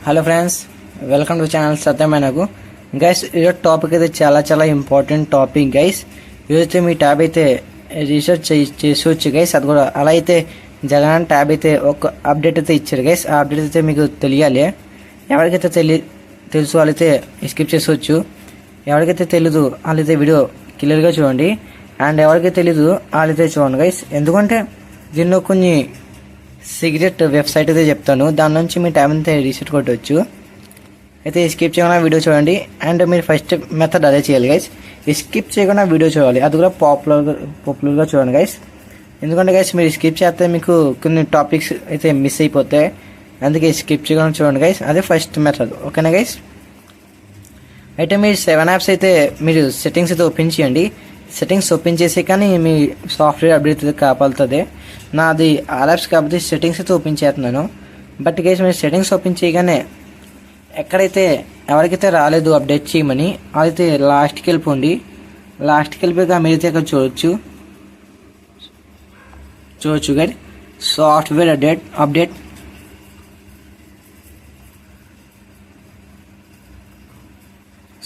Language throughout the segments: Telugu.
Hello friends, welcome to channel సత్యమైనకు. గైస్, ఈరోజు టాపిక్ అయితే చాలా ఇంపార్టెంట్ టాపిక్ గైస్. ఈరోజైతే మీ ట్యాబ్ అయితే రీసెర్చ్ చేసుకోవచ్చు గైస్. అది కూడా అలా అయితే జగన్ ట్యాబ్ అయితే ఒక అప్డేట్ అయితే ఇచ్చారు గైస్. ఆ అప్డేట్ అయితే మీకు తెలియాలి. ఎవరికైతే తెలుసు వాళ్ళైతే స్కిప్ చేసుకోవచ్చు. ఎవరికైతే తెలీదు వాళ్ళైతే వీడియో క్లియర్గా చూడండి. అండ్ ఎవరికైతే తెలీదు వాళ్ళైతే చూడండి గైస్. ఎందుకంటే దీనిలో కొన్ని సీక్రెట్ వెబ్సైట్ అయితే చెప్తాను. దాని నుంచి మీ టైం అయితే రీసెట్ కొట్టవచ్చు. అయితే స్కిప్ చేయకుండా వీడియో చూడండి. అండ్ మీరు ఫస్ట్ మెథడ్ అదే చేయాలి గైస్. స్కిప్ చేయకుండా వీడియో చూడాలి. అది కూడా పాపులర్గా చూడండి గైస్. ఎందుకంటే గైస్ మీరు స్కిప్ చేస్తే మీకు కొన్ని టాపిక్స్ అయితే మిస్ అయిపోతాయి. అందుకే స్కిప్ చేయకుండా చూడండి గైస్. అదే ఫస్ట్ మెథడ్. ఓకేనా గైస్? అయితే మీరు 7 యాప్స్ అయితే మీరు సెట్టింగ్స్ అయితే ఓపెన్ చేయండి. సెట్టింగ్స్ ఓపెన్ చేసి కానీ మీ సాఫ్ట్వేర్ అప్డేట్ అయితే కాపాడుతుంది. నాది ఆల్ యాప్స్ కాబట్టి సెట్టింగ్స్ అయితే ఓపెన్ చేస్తున్నాను. బట్ గైస్ మీరు సెట్టింగ్స్ ఓపెన్ చేయగానే ఎక్కడైతే ఎవరికైతే రాలేదు అప్డేట్ చేయమని అదైతే లాస్ట్కి వెళ్ళిపోండి. లాస్ట్కి వెళ్ళిపోయాక మీరైతే ఇక్కడ చూడొచ్చు guide software update.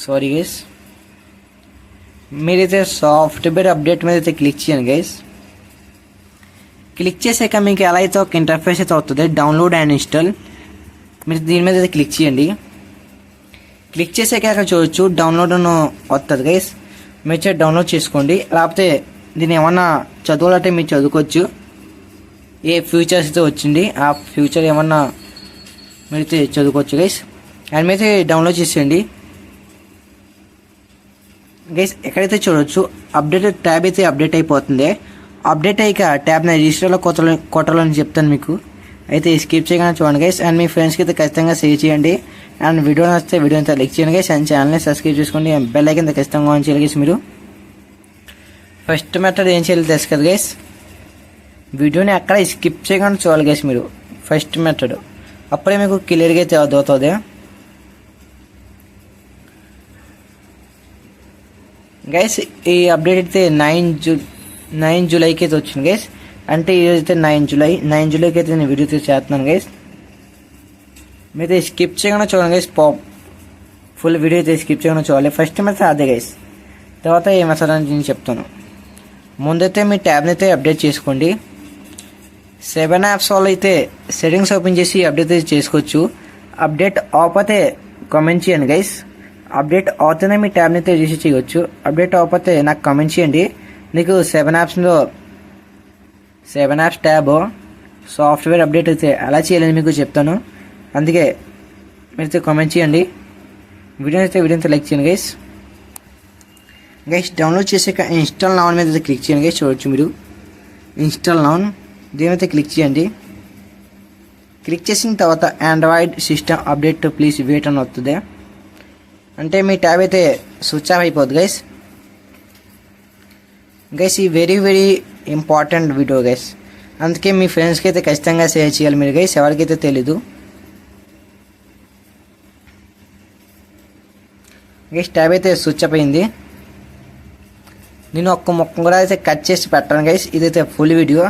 Sorry guys, మీరైతే సాఫ్ట్వేర్ అప్డేట్ మీద అయితే క్లిక్ చేయండి గైస్. క్లిక్ చేసాక మీకు ఎలా అయితే ఒక ఇంటర్ఫేస్ అయితే అవుతుంది, డౌన్లోడ్ అండ్ ఇన్స్టాల్. మీరు దీని మీద అయితే క్లిక్ చేయండి. క్లిక్ చేసాక అక్కడ చూడొచ్చు డౌన్లోడ్ వస్తుంది గైస్. మీరు డౌన్లోడ్ చేసుకోండి. లేకపోతే దీన్ని ఏమన్నా చదవాలంటే మీరు చదువుకోవచ్చు. ఏ ఫ్యూచర్స్ అయితే వచ్చింది ఆ ఫ్యూచర్ ఏమన్నా మీరైతే చదువుకోవచ్చు గైస్. అండ్ మీరైతే డౌన్లోడ్ చేసేయండి గైస్. ఎక్కడైతే చూడొచ్చు అప్డేట్ ట్యాబ్ అయితే అప్డేట్ అయిపోతుంది. అప్డేట్ అయ్యాక ట్యాబ్ని రిజిస్టర్లో కొట్టాలని చెప్తాను మీకు. అయితే స్కిప్ చేయగానే చూడండి గైస్. అండ్ మీ ఫ్రెండ్స్కి అయితే ఖచ్చితంగా షేర్ చేయండి. అండ్ వీడియో నచ్చితే వీడియో అయితే లైక్ చేయండి గైస్. అండ్ ఛానల్ని సబ్స్క్రైబ్ చేసుకోండి. బెల్ ఐకాన్ అయితే ఖచ్చితంగా ఆన్ చేయాలి గైస్. మీరు ఫస్ట్ మెథడ్ ఏం చేయాలి తెలుసు కదా గైస్. వీడియోని అక్కడ స్కిప్ చేయకుండా చూడాలి గైస్ మీరు. ఫస్ట్ మెథడ్ అప్పుడే మీకు క్లియర్గా అయితే అర్థమవుతుంది గైస్. ఈ అప్డేట్ అయితే 9 జూలైకి అయితే వచ్చింది గైస్. అంటే ఈరోజు అయితే 9 జూలైకి అయితే నేను వీడియో చేస్తున్నాను గైస్. మీరైతే స్కిప్ చేయకుండా చూడండి గైస్. ఫుల్ వీడియో అయితే స్కిప్ చేయకుండా చూడాలి. ఫస్ట్ మెథడ్ అదే గైస్. తర్వాత ఏ మెథడ్ అని నేను చెప్తాను. ముందైతే మీ ట్యాబ్ని అయితే అప్డేట్ చేసుకోండి. 7 యాప్స్ వాళ్ళు అయితే సెట్టింగ్స్ ఓపెన్ చేసి అప్డేట్ అయితే చేసుకోవచ్చు. అప్డేట్ అవ్వకపోతే కామెంట్ చేయండి గైస్. అప్డేట్ అవుతూనే మీ ట్యాబ్ని అయితే రీసెట్ చేయవచ్చు. అప్డేట్ అవ్వకపోతే నాకు కామెంట్ చేయండి. నీకు 7 యాప్స్ ట్యాబ్ సాఫ్ట్వేర్ అప్డేట్ అయితే ఎలా చేయాలని మీకు చెప్తాను. అందుకే మీరైతే కామెంట్ చేయండి. వీడియో అయితే లైక్ చేయండి గైస్. డౌన్లోడ్ చేసాక ఇన్స్టాల్ నౌ మీద అయితే క్లిక్ చేయండి గైస్. చూడొచ్చు మీరు ఇన్స్టాల్ నౌ దీని అయితే క్లిక్ చేయండి. క్లిక్ చేసిన తర్వాత Android system update please wait అని వస్తుంది. అంటే మీ ట్యాబ్ అయితే స్విచ్ ఆఫ్ అయిపోద్ది గైస్. ఈ వెరీ ఇంపార్టెంట్ వీడియో గైస్. అందుకే మీ ఫ్రెండ్స్కి అయితే ఖచ్చితంగా షేర్ చేయాలి మీరు గైస్. ఎవరికైతే తెలీదు ట్యాబ్ అయితే స్విచ్ ఆఫ్ అయింది. నేను ఒక్క మొక్క కూడా అయితే కట్ చేసి పెట్టాను గైస్. ఇదైతే ఫుల్ వీడియో,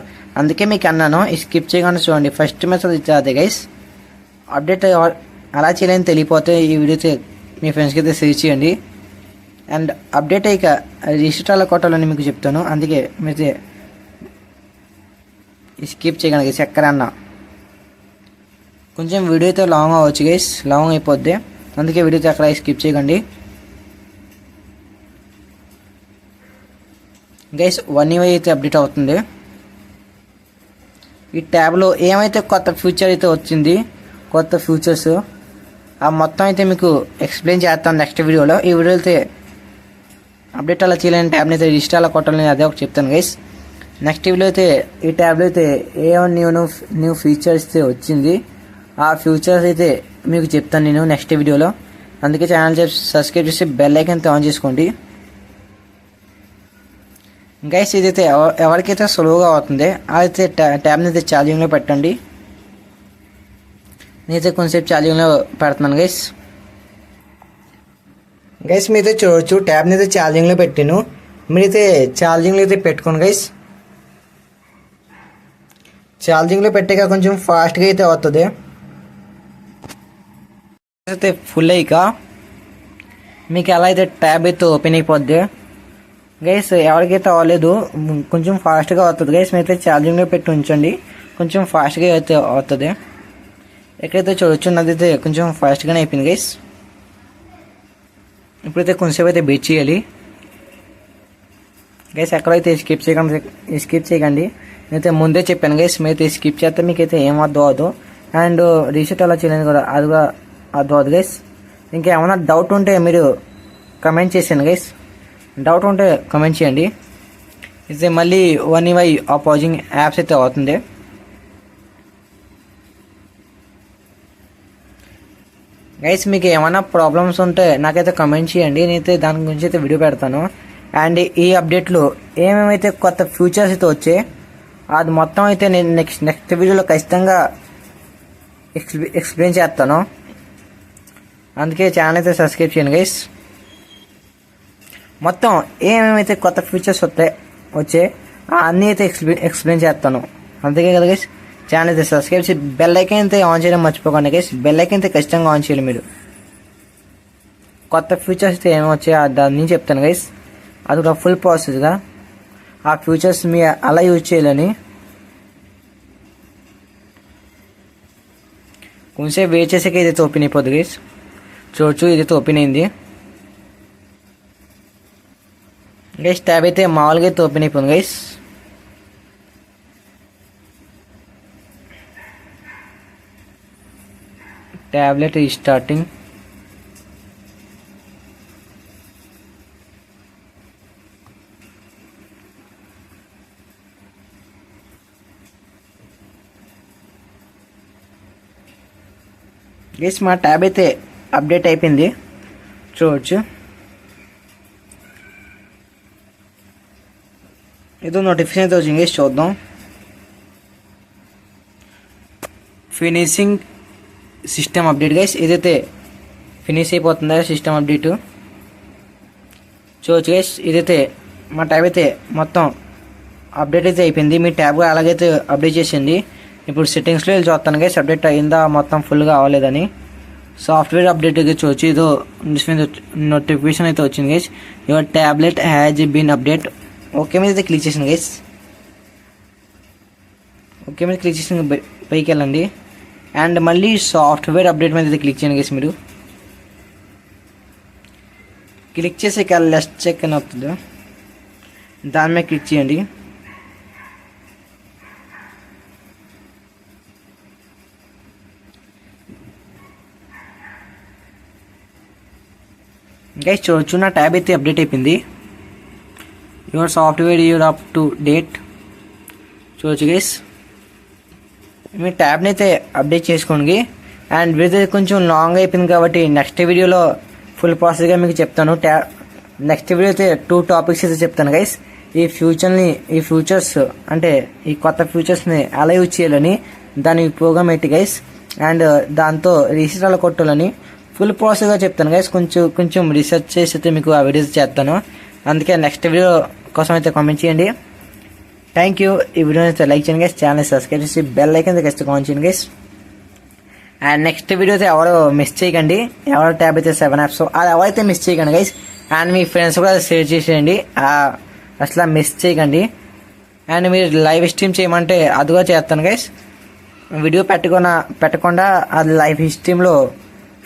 అందుకే మీకు అన్నాను స్కిప్ చేయకుండా చూడండి. ఫస్ట్ మెథడ్ అయితే అదే గైస్. అప్డేట్ అలా చేయాలని తెలియపోతే ఈ వీడియో అయితే మీ ఫ్రెండ్స్కి అయితే షేర్ చేయండి. అండ్ అప్డేట్ అయ్యాక రిజిస్టర్ అలా కొట్టాలని మీకు చెప్తాను. అందుకే మీరైతే స్కిప్ చేయగలిగే చక్కర అన్న. కొంచెం వీడియో అయితే లాంగ్ అవ్వచ్చు గైస్, లాంగ్ అయిపోద్ది. అందుకే వీడియో అయితే అక్కడ స్కిప్ చేయకండి గైస్. 1 UI అయితే అప్డేట్ అవుతుంది. ఈ ట్యాబ్లో ఏమైతే కొత్త ఫ్యూచర్ అయితే వచ్చింది, కొత్త ఫ్యూచర్స్ ఆ మొత్తం అయితే మీకు ఎక్స్ప్లెయిన్ చేస్తాను నెక్స్ట్ వీడియోలో. ఈ వీడియో అయితే అప్డేట్ అలా చేయాలని ట్యాబ్ని అయితే రిజిస్టర్ అలా కొట్టాలని అదే ఒకటి చెప్తాను గైస్. నెక్స్ట్ వీడియో అయితే ఈ ట్యాబ్లో అయితే న్యూ ఫీచర్స్ అయితే వచ్చింది. ఆ ఫ్యూచర్స్ అయితే మీకు చెప్తాను నేను నెక్స్ట్ వీడియోలో. అందుకే ఛానల్ సబ్స్క్రైబ్ చేసి బెల్ ఐకాన్ ఆన్ చేసుకోండి గైస్. ఇదైతే ఎవరికైతే సులువుగా అవుతుంది అదైతే ట్యాబ్ని అయితే ఛార్జింగ్లో పెట్టండి. నేనైతే కొంచెంసేపు ఛార్జింగ్లో పెడుతున్నాను గైస్. మీరైతే చూడవచ్చు ట్యాబ్ని అయితే ఛార్జింగ్లో పెట్టాను. మీరైతే ఛార్జింగ్లో అయితే పెట్టుకోండి గైస్. ఛార్జింగ్లో పెట్టాక కొంచెం ఫాస్ట్గా అయితే అవుతుంది. అయితే ఫుల్ అయ్యాక మీకు ఎలా అయితే ట్యాబ్ అయితే ఓపెన్ అయిపోద్ది గైస్. ఎవరికైతే అవ్వలేదు కొంచెం ఫాస్ట్గా అవుతుంది గైస్. మీరైతే ఛార్జింగ్లో పెట్టి ఉంచండి, కొంచెం ఫాస్ట్గా అయితే అవుతుంది. ఎక్కడైతే చూడొచ్చు నాదైతే కొంచెం ఫాస్ట్గానే అయిపోయింది గైస్. ఇప్పుడైతే కొంచెంసేపు అయితే వెయిట్ చేయాలి గైస్. ఎక్కడైతే స్కిప్ చేయకండి. నేనైతే ముందే చెప్పాను గైస్, మీరైతే స్కిప్ చేస్తే మీకైతే ఏం అవ్వదు. అండ్ రీసెట్ అలా చేయలేదు కూడా, అది కూడా అవ్వదు గైస్. ఇంకా ఏమైనా డౌట్ ఉంటే మీరు కమెంట్ చేసాను గైస్. డౌట్ ఉంటే కమెంట్ చేయండి. అయితే మళ్ళీ 1UI అపోజింగ్ యాప్స్ అయితే అవుతుంది. గైస్ మీకు ఏమైనా ప్రాబ్లమ్స్ ఉంటే నాకైతే కమెంట్ చేయండి, నేనైతే దాని గురించి అయితే వీడియో పెడతాను. అండ్ ఈ అప్డేట్లో ఏమేమైతే కొత్త ఫ్యూచర్స్ అయితే వచ్చాయి అది మొత్తం అయితే నేను నెక్స్ట్ వీడియోలో ఖచ్చితంగా ఎక్స్ప్లెయిన్ చేస్తాను. అందుకే ఛానల్ అయితే సబ్స్క్రైబ్ చేయండి గైస్. మొత్తం ఏమేమైతే కొత్త ఫీచర్స్ వచ్చాయి అన్నీ అయితే ఎక్స్ప్లెయిన్ చేస్తాను. అందుకే కదా గైస్, ఛానల్ అయితే సబ్స్క్రైబ్ చేసి బెల్ ఐకాన్ అయితే ఆన్ చేయడం మర్చిపోకండి గైస్. బెల్ ఐకాన్ అయితే ఖచ్చితంగా ఆన్ చేయాలి మీరు. కొత్త ఫీచర్స్ అయితే ఏమి వచ్చాయో దాని నుంచి చెప్తాను గైస్. అది ఒక ఫుల్ ప్రాసెస్గా ఆ ఫీచర్స్ మీ అలా యూజ్ చేయాలని. కొంచెం వెయిట్ చేసాక ఇదైతే ఓపెన్ అయిపోద్ది గైస్. చూడచ్చు ఇదైతే ఓపెన్ అయింది గైస్. ట్యాబ్ అయితే మామూలుగా అయితే ఓపెన్ అయిపోయింది గైస్. Tablet restarting. గైస్ మా ట్యాబ్ అయితే అప్డేట్ అయిపోయింది చూడవచ్చు. ఏదో నోటిఫికేషన్ అయితే వచ్చింది గైస్, చూద్దాం. Finishing system update guys. ఇదైతే ఫినిష్ అయిపోతుందా సిస్టమ్ అప్డేట్ చూడవచ్చు గైస్. ఇదైతే మా ట్యాబ్ అయితే మొత్తం అప్డేట్ అయితే అయిపోయింది. మీ ట్యాబ్ అలాగైతే అప్డేట్ చేసింది. ఇప్పుడు సెట్టింగ్స్లో వెళ్ళి చూస్తాను గైస్ అప్డేట్ అయిందా మొత్తం ఫుల్గా అవ్వలేదని. సాఫ్ట్వేర్ అప్డేట్ అయితే చూడవచ్చు. ఇదో నోటిఫికేషన్ అయితే వచ్చింది guys. Your tablet has been update. Okay మీద అయితే క్లిక్ చేసింది గైస్. ఓకే మీద క్లిక్ చేసిన పైకి వెళ్ళండి. అండ్ మళ్ళీ సాఫ్ట్వేర్ అప్డేట్ మీద అయితే క్లిక్ చేయండి గైస్. మీరు క్లిక్ చేసి లెఫ్ట్ చెక్ అని వస్తుంది, దాని మీద క్లిక్ చేయండి. గైస్ చూడొచ్చు నా ట్యాబ్ అయితే అప్డేట్ అయిపోయింది. Your software your up to date చూడొచ్చు గైస్. మీ ట్యాబ్ని అయితే అప్డేట్ చేసుకోండి. అండ్ వీడియో కొంచెం లాంగ్ అయిపోయింది కాబట్టి నెక్స్ట్ వీడియోలో ఫుల్ ప్రాసెస్గా మీకు చెప్తాను. నెక్స్ట్ వీడియో అయితే 2 టాపిక్స్ అయితే చెప్తాను గైస్. ఈ ఫ్యూచర్స్ అంటే ఈ కొత్త ఫ్యూచర్స్ని ఎలా యూజ్ చేయాలని, దాని ప్రోగ్రామ్ ఏంటి గైస్, అండ్ దాంతో రీసెట్ అలా కొట్టాలని ఫుల్ ప్రాసెస్గా చెప్తాను గైస్. కొంచెం రీసెర్చ్ చేసి అయితే మీకు ఆ వీడియోస్ చేస్తాను. అందుకే నెక్స్ట్ వీడియో కోసం అయితే కామెంట్ చేయండి. Thank you. ఈ వీడియోని అయితే లైక్ చేయండి గైస్, ఛానల్ సబ్స్క్రైబ్ చేసి బెల్ ఐకాన్ అయితే ఖచ్చితంగా ఆన్ చేయండి గైస్. అండ్ నెక్స్ట్ వీడియో అయితే ఎవరు మిస్ చేయకండి. ఎవరో ట్యాబ్ అయితే 7 యాప్స్ అది ఎవరైతే మిస్ చేయకండి గైస్. అండ్ మీ ఫ్రెండ్స్ కూడా షేర్ చేసేయండి, అసలు మిస్ చేయకండి. అండ్ మీరు లైవ్ స్ట్రీమ్ చేయమంటే అది కూడా చేస్తాను గైస్. వీడియో పెట్టకుండా అది లైవ్ స్ట్రీమ్లో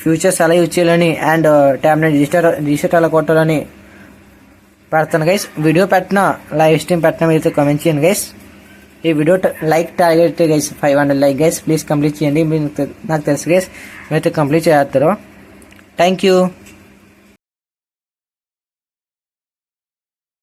ఫ్యూచర్స్ ఎలా యూజ్ చేయాలని అండ్ ట్యాబ్ని రీసెట్ అలా కొట్టాలని పెడతాను గైస్. వీడియో పెట్టిన లైవ్ స్ట్రీమ్ పెట్టిన మీరైతే కామెంట్ చేయండి గైస్. ఈ video like target guys 500 like guys. Please complete చేయండి. నాకు తెలుసు గైస్ మీరైతే కంప్లీట్ చేస్తారు. Thank you.